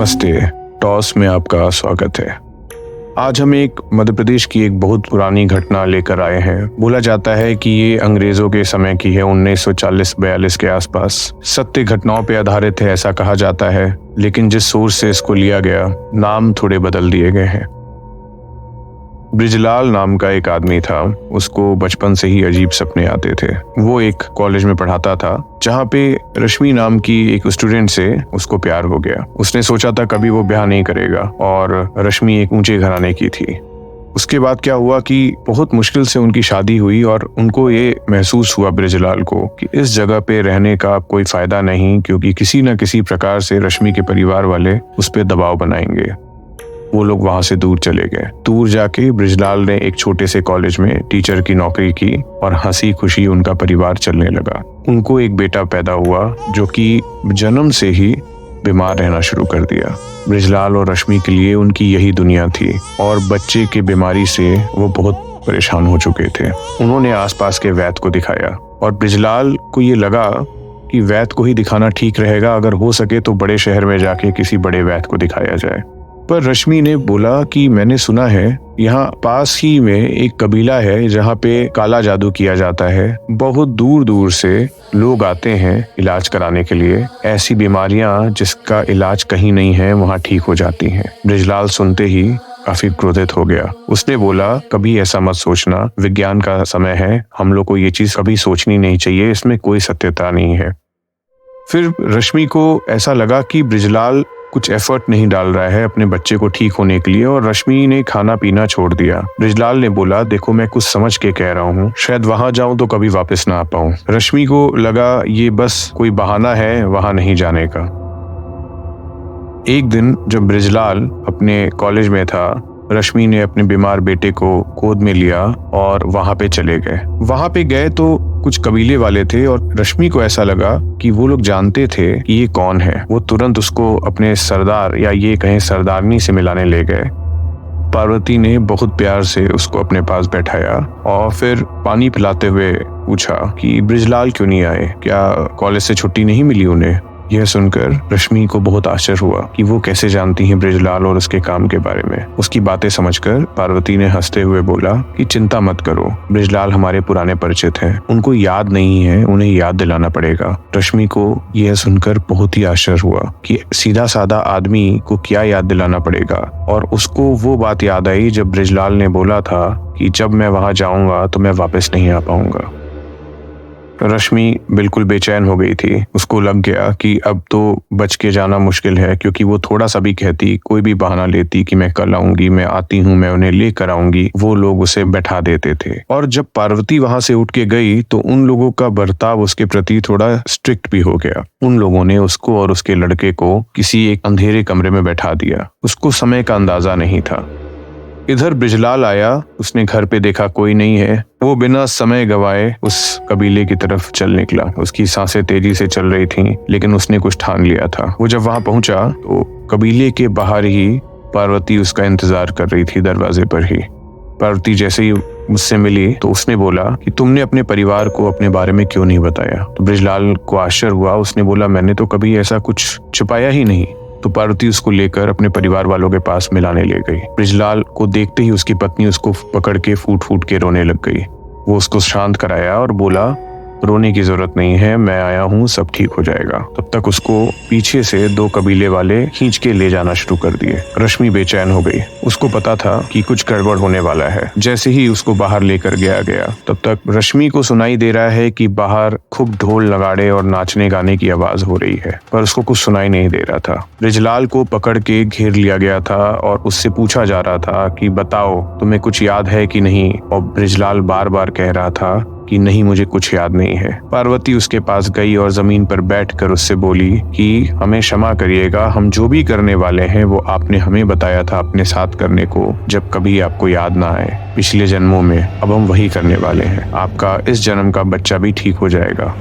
नमस्ते, टॉस में आपका स्वागत है। आज हम एक मध्य प्रदेश की एक बहुत पुरानी घटना लेकर आए हैं। बोला जाता है कि ये अंग्रेजों के समय की है, 1940-42 के आसपास। सत्य घटनाओं पर आधारित है ऐसा कहा जाता है, लेकिन जिस सोर्स से इसको लिया गया नाम थोड़े बदल दिए गए हैं। ब्रिजलाल नाम का एक आदमी था। उसको बचपन से ही अजीब सपने आते थे। वो एक कॉलेज में पढ़ाता था जहाँ पे रश्मि नाम की एक स्टूडेंट से उसको प्यार हो गया। उसने सोचा था कभी वो ब्याह नहीं करेगा और रश्मि एक ऊंचे घराने की थी। उसके बाद क्या हुआ कि बहुत मुश्किल से उनकी शादी हुई और उनको ये महसूस हुआ ब्रिजलाल को कि इस जगह पे रहने का कोई फायदा नहीं, क्योंकि किसी न किसी प्रकार से रश्मि के परिवार वाले उस पर दबाव बनाएंगे। वो लोग वहां से दूर चले गए। दूर जाके ब्रिजलाल ने एक छोटे से कॉलेज में टीचर की नौकरी की और हंसी खुशी उनका परिवार चलने लगा। उनको एक बेटा पैदा हुआ जो कि जन्म से ही बीमार रहना शुरू कर दिया। ब्रिजलाल और रश्मि के लिए उनकी यही दुनिया थी और बच्चे की बीमारी से वो बहुत परेशान हो चुके थे। उन्होंने आसपास के वैद्य को दिखाया और ब्रिजलाल को ये लगा कि वैद्य को ही दिखाना ठीक रहेगा। अगर हो सके तो बड़े शहर में जाके किसी बड़े वैद्य को दिखाया जाए। पर रश्मि ने बोला कि मैंने सुना है यहाँ पास ही में एक कबीला है जहाँ पे काला जादू किया जाता है। बहुत दूर दूर से लोग आते हैं इलाज कराने के लिए। ऐसी बीमारियां जिसका इलाज कहीं नहीं है वहाँ ठीक हो जाती हैं। ब्रिजलाल सुनते ही काफी क्रोधित हो गया। उसने बोला कभी ऐसा मत सोचना, विज्ञान का समय है, हम लोग को ये चीज कभी सोचनी नहीं चाहिए, इसमें कोई सत्यता नहीं है। फिर रश्मि को ऐसा लगा कि ब्रिजलाल कुछ एफर्ट नहीं डाल रहा है अपने बच्चे को ठीक होने के लिए, और रश्मि ने खाना पीना छोड़ दिया। ब्रिजलाल ने बोला देखो मैं कुछ समझ के कह रहा हूँ, शायद वहां जाऊं तो कभी वापस ना आ पाऊं। रश्मि को लगा ये बस कोई बहाना है वहां नहीं जाने का। एक दिन जब ब्रिजलाल अपने कॉलेज में था, रश्मि ने अपने बीमार बेटे को गोद में लिया और वहां पे चले गए। वहां पे गए तो कुछ कबीले वाले थे और रश्मि को ऐसा लगा कि वो लोग जानते थे कि ये कौन है। वो तुरंत उसको अपने सरदार या ये कहें सरदारनी से मिलाने ले गए। पार्वती ने बहुत प्यार से उसको अपने पास बैठाया और फिर पानी पिलाते हुए पूछा कि ब्रिजलाल क्यों नहीं आए, क्या कॉलेज से छुट्टी नहीं मिली उन्हें। यह सुनकर रश्मि को बहुत आश्चर्य हुआ कि वो कैसे जानती हैं ब्रिजलाल और उसके काम के बारे में। उसकी बातें समझकर पार्वती ने हंसते हुए बोला कि चिंता मत करो, ब्रिजलाल हमारे पुराने परिचित हैं, उनको याद नहीं है, उन्हें याद दिलाना पड़ेगा। रश्मि को यह सुनकर बहुत ही आश्चर्य हुआ कि सीधा साधा आदमी को क्या याद दिलाना पड़ेगा, और उसको वो बात याद आई जब ब्रिजलाल ने बोला था कि जब मैं वहां जाऊंगा तो मैं वापस नहीं आ पाऊंगा। रश्मि बिल्कुल बेचैन हो गई थी। उसको लग गया कि अब तो बच के जाना मुश्किल है, क्योंकि वो थोड़ा सा भी कहती, कोई भी बहाना लेती कि मैं कल आऊंगी, मैं आती हूँ, मैं उन्हें लेकर आऊंगी, वो लोग उसे बैठा देते थे। और जब पार्वती वहां से उठ के गई तो उन लोगों का बर्ताव उसके प्रति थोड़ा स्ट्रिक्ट भी हो गया। उन लोगों ने उसको और उसके लड़के को किसी एक अंधेरे कमरे में बैठा दिया। उसको समय का अंदाजा नहीं था। इधर ब्रिजलाल आया, उसने घर पे देखा कोई नहीं है। वो बिना समय गवाए उस कबीले की तरफ चल निकला। उसकी सांसें तेजी से चल रही थीं, लेकिन उसने कुछ ठान लिया था। वो जब वहां पहुंचा तो कबीले के बाहर ही पार्वती उसका इंतजार कर रही थी, दरवाजे पर ही। पार्वती जैसे ही मुझसे मिली तो उसने बोला कि तुमने अपने परिवार को अपने बारे में क्यों नहीं बताया। तो ब्रिजलाल को आश्चर्य हुआ। उसने बोला मैंने तो कभी ऐसा कुछ छुपाया ही नहीं। तो पार्वती उसको लेकर अपने परिवार वालों के पास मिलाने ले गई। ब्रिजलाल को देखते ही उसकी पत्नी उसको पकड़ के फूट फूट के रोने लग गई। वो उसको शांत कराया और बोला रोने की जरूरत नहीं है, मैं आया हूँ, सब ठीक हो जाएगा। तब तक उसको पीछे से दो कबीले वाले खींच के ले जाना शुरू कर दिए। रश्मि बेचैन हो गई। उसको पता था कि कुछ गड़बड़ होने वाला है। जैसे ही उसको बाहर लेकर गया तब तक रश्मि को सुनाई दे रहा है कि बाहर खूब ढोल नगाड़े और नाचने गाने की आवाज हो रही है, पर उसको कुछ सुनाई नहीं दे रहा था। ब्रिजलाल को पकड़ के घेर लिया गया था और उससे पूछा जा रहा था कि बताओ तुम्हें कुछ याद है कि नहीं, और ब्रिजलाल बार बार कह रहा था कि नहीं मुझे कुछ याद नहीं है। पार्वती उसके पास गई और जमीन पर बैठकर उससे बोली कि हमें क्षमा करिएगा, हम जो भी करने वाले हैं वो आपने हमें बताया था अपने साथ करने को, जब कभी आपको याद ना आए पिछले जन्मों में, अब हम वही करने वाले हैं। आपका इस जन्म का बच्चा भी ठीक हो जाएगा।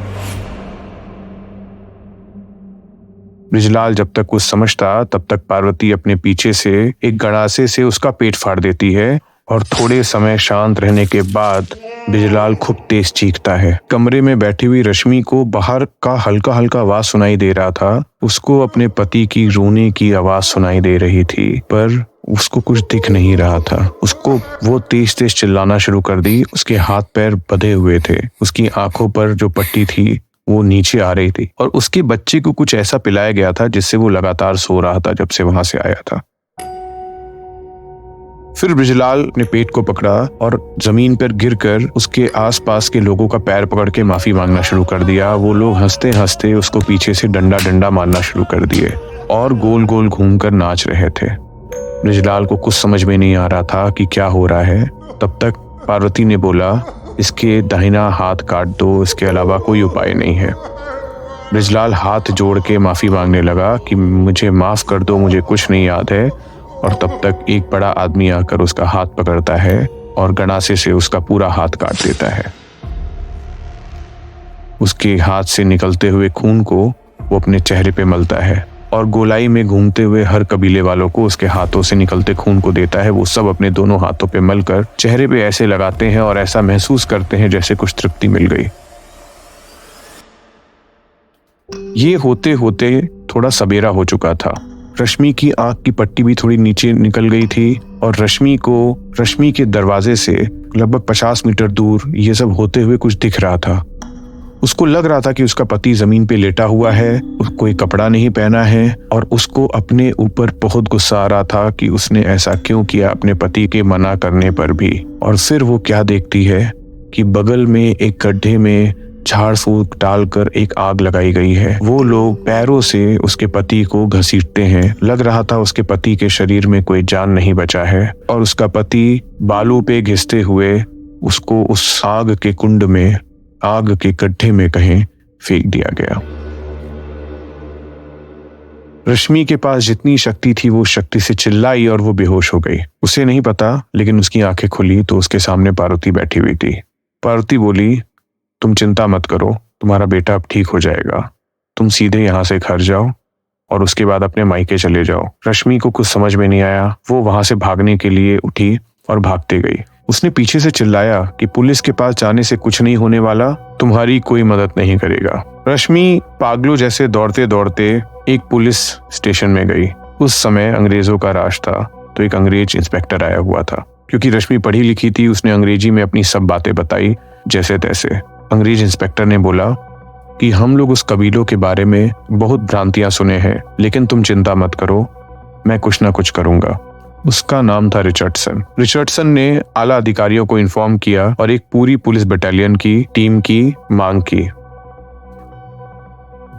ब्रिजलाल जब तक कुछ समझता तब तक पार्वती अपने पीछे से एक गड़ासे से उसका पेट फाड़ देती है और थोड़े समय शांत रहने के बाद बिजलाल खूब तेज चीखता है। कमरे में बैठी हुई रश्मि को बाहर का हल्का हल्का आवाज सुनाई दे रहा था। उसको अपने पति की रोने की आवाज सुनाई दे रही थी, पर उसको कुछ दिख नहीं रहा था। उसको वो तेज तेज चिल्लाना शुरू कर दी। उसके हाथ पैर बंधे हुए थे, उसकी आंखों पर जो पट्टी थी वो नीचे आ रही थी, और उसके बच्चे को कुछ ऐसा पिलाया गया था जिससे वो लगातार सो रहा था जब से वहां से आया था। फिर बिजलाल ने पेट को पकड़ा और जमीन पर गिरकर उसके आसपास के लोगों का पैर पकड़ के माफी मांगना शुरू कर दिया। वो लोग हंसते हंसते उसको पीछे से डंडा डंडा मारना शुरू कर दिए और गोल गोल घूमकर नाच रहे थे। बिजलाल को कुछ समझ में नहीं आ रहा था कि क्या हो रहा है। तब तक पार्वती ने बोला, इसके दाहिना हाथ काट दो, इसके अलावा कोई उपाय नहीं है। बिजलाल हाथ जोड़ के माफी मांगने लगा कि मुझे माफ कर दो, मुझे कुछ नहीं याद है। और तब तक एक बड़ा आदमी आकर उसका हाथ पकड़ता है और गणासे से उसका पूरा हाथ काट देता है। उसके हाथ से निकलते हुए खून को वो अपने चेहरे पे मलता है और गोलाई में घूमते हुए हर कबीले वालों को उसके हाथों से निकलते खून को देता है। वो सब अपने दोनों हाथों पे मलकर चेहरे पे ऐसे लगाते हैं और ऐसा महसूस करते हैं जैसे कुछ तृप्ति मिल गई। ये होते होते थोड़ा सवेरा हो चुका था। रश्मि की आंख की पट्टी भी थोड़ी नीचे निकल गई थी और रश्मि के दरवाजे से लगभग 50 मीटर दूर ये सब होते हुए कुछ दिख रहा था। उसको लग रहा था कि उसका पति जमीन पे लेटा हुआ है, कोई कपड़ा नहीं पहना है, और उसको अपने ऊपर बहुत गुस्सा आ रहा था कि उसने ऐसा क्यों किया अपने पति के मना करने पर भी। और फिर वो क्या देखती है कि बगल में एक गड्ढे में झाड़ फूक डालकर एक आग लगाई गई है। वो लोग पैरों से उसके पति को घसीटते हैं। लग रहा था उसके पति के शरीर में कोई जान नहीं बचा है और उसका पति बालू पे घिसते हुए उसको उस आग के कुंड में, आग के गड्ढे में कहीं फेंक दिया गया। रश्मि के पास जितनी शक्ति थी वो शक्ति से चिल्लाई और वो बेहोश हो गई। उसे नहीं पता, लेकिन उसकी आंखें खुली तो उसके सामने पार्वती बैठी हुई थी। पार्वती बोली, तुम चिंता मत करो, तुम्हारा बेटा अब ठीक हो जाएगा। तुम सीधे यहाँ से घर जाओ और उसके बाद अपने मायके चले जाओ। रश्मि को कुछ समझ में नहीं आया। वो वहां से भागने के लिए उठी और भागते गई। उसने पीछे से चिल्लाया कि पुलिस के पास जाने से कुछ नहीं होने वाला, तुम्हारी कोई मदद नहीं करेगा। रश्मि पागलों जैसे दौड़ते दौड़ते एक पुलिस स्टेशन में गई। उस समय अंग्रेजों का राज था, तो एक अंग्रेज इंस्पेक्टर आया हुआ था। क्योंकि रश्मि पढ़ी लिखी थी, उसने अंग्रेजी में अपनी सब बातें बताई जैसे तैसे। अंग्रेज इंस्पेक्टर ने बोला कि हम लोग उस कबीलों के बारे में बहुत भ्रांतियां सुने हैं, लेकिन तुम चिंता मत करो, मैं कुछ ना कुछ करूंगा। उसका नाम था रिचर्डसन। रिचर्डसन ने आला अधिकारियों को इन्फॉर्म किया और एक पूरी पुलिस बटालियन की टीम की मांग की।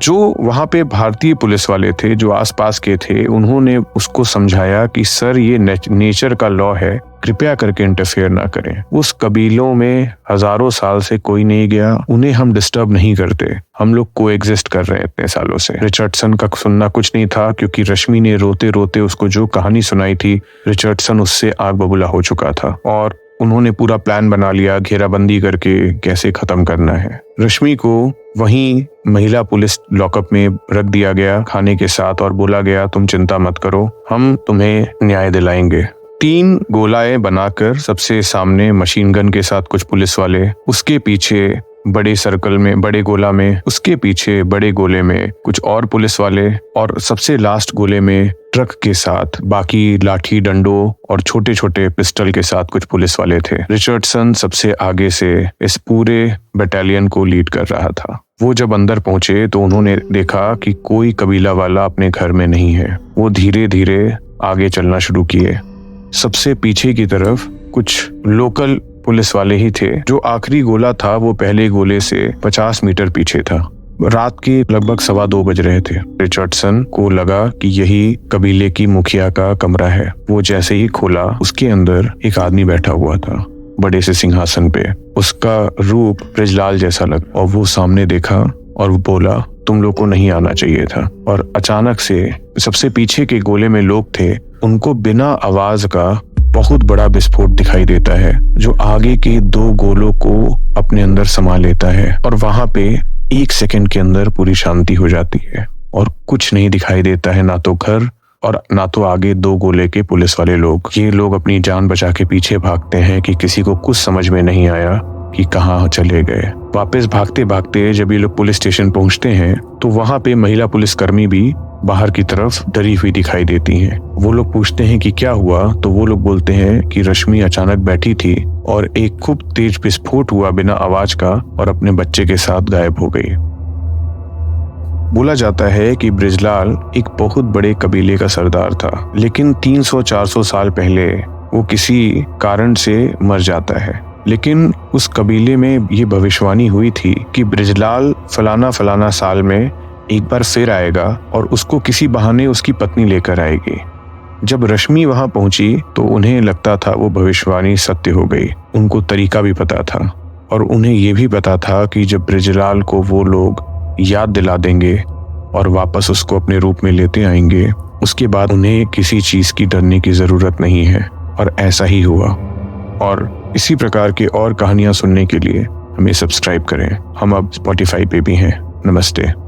जो वहां पे भारतीय पुलिस वाले थे, जो आसपास के थे, उन्होंने उसको समझाया कि सर ये नेचर का लॉ है, कृपया करके इंटरफेयर ना करें। उस कबीलों में हजारों साल से कोई नहीं गया, उन्हें हम डिस्टर्ब नहीं करते, हम लोग कोएग्जिस्ट कर रहे हैं इतने सालों से। रिचर्डसन का सुनना कुछ नहीं था, क्योंकि रश्मि ने रोते रोते उसको जो कहानी सुनाई थी, रिचर्डसन उससे आग बबूला हो चुका था और उन्होंने पूरा प्लान बना लिया घेराबंदी करके कैसे खत्म करना है। रश्मि को वहीं महिला पुलिस लॉकअप में रख दिया गया खाने के साथ और बोला गया, तुम चिंता मत करो, हम तुम्हें न्याय दिलाएंगे। 3 गोलाएं बनाकर सबसे सामने मशीन गन के साथ कुछ पुलिस वाले, उसके पीछे बड़े सर्कल में बड़े गोला में, उसके पीछे बड़े गोले में कुछ और पुलिस वाले, और सबसे लास्ट गोले में ट्रक के साथ बाकी लाठी डंडों और छोटे छोटे पिस्टल के साथ कुछ पुलिस वाले थे। रिचर्डसन सबसे आगे से इस पूरे बटालियन को लीड कर रहा था। वो जब अंदर पहुंचे तो उन्होंने देखा कि कोई कबीला वाला अपने घर में नहीं है। वो धीरे धीरे आगे चलना शुरू किए। सबसे पीछे की तरफ कुछ लोकल पुलिस वाले ही थे। जो आखिरी गोला था वो पहले गोले से 50 मीटर पीछे था। रात के लगभग 2:15 बज रहे थे। रिचर्डसन को लगा कि यही कबीले की मुखिया का कमरा है। वो जैसे ही खोला, उसके अंदर एक आदमी बैठा हुआ था बड़े से सिंहासन पे। उसका रूप ब्रिजलाल जैसा लगा और वो सामने देखा और वो बोला, तुम लोग को नहीं आना चाहिए था। और अचानक से सबसे पीछे के गोले में लोग थे, उनको बिना आवाज का बहुत बड़ा विस्फोट दिखाई देता है जो आगे के 2 गोलों को अपने अंदर समा लेता है और वहां पे 1 सेकंड के अंदर पूरी शांति हो जाती है और कुछ नहीं दिखाई देता है, ना तो घर और ना तो आगे 2 गोले के पुलिस वाले लोग। ये लोग अपनी जान बचा के पीछे भागते हैं कि किसी को कुछ समझ में नहीं आया कि कहाँ चले गए। वापस भागते भागते जब ये लोग पुलिस स्टेशन पहुंचते हैं तो वहां पे महिला पुलिसकर्मी भी बाहर की तरफ डरी हुई दिखाई देती हैं। वो लोग पूछते हैं कि क्या हुआ, तो वो लोग बोलते हैं कि रश्मि अचानक बैठी थी और एक खूब तेज विस्फोट हुआ बिना आवाज का और अपने बच्चे के साथ गायब हो गई। बोला जाता है कि बृजलाल एक बहुत बड़े कबीले का सरदार था, लेकिन 300-400 साल पहले वो किसी कारण से मर जाता है। लेकिन उस कबीले में ये भविष्यवाणी हुई थी कि बृजलाल फलाना साल में एक बार फिर आएगा और उसको किसी बहाने उसकी पत्नी लेकर आएगी। जब रश्मि वहां पहुंची तो उन्हें लगता था वो भविष्यवाणी सत्य हो गई। उनको तरीका भी पता था और उन्हें ये भी पता था कि जब बृजलाल को वो लोग याद दिला देंगे और वापस उसको अपने रूप में लेते आएंगे, उसके बाद उन्हें किसी चीज की डरने की जरूरत नहीं है। और ऐसा ही हुआ। और इसी प्रकार की और कहानियां सुनने के लिए हमें सब्सक्राइब करें। हम अब Spotify पे भी हैं। नमस्ते।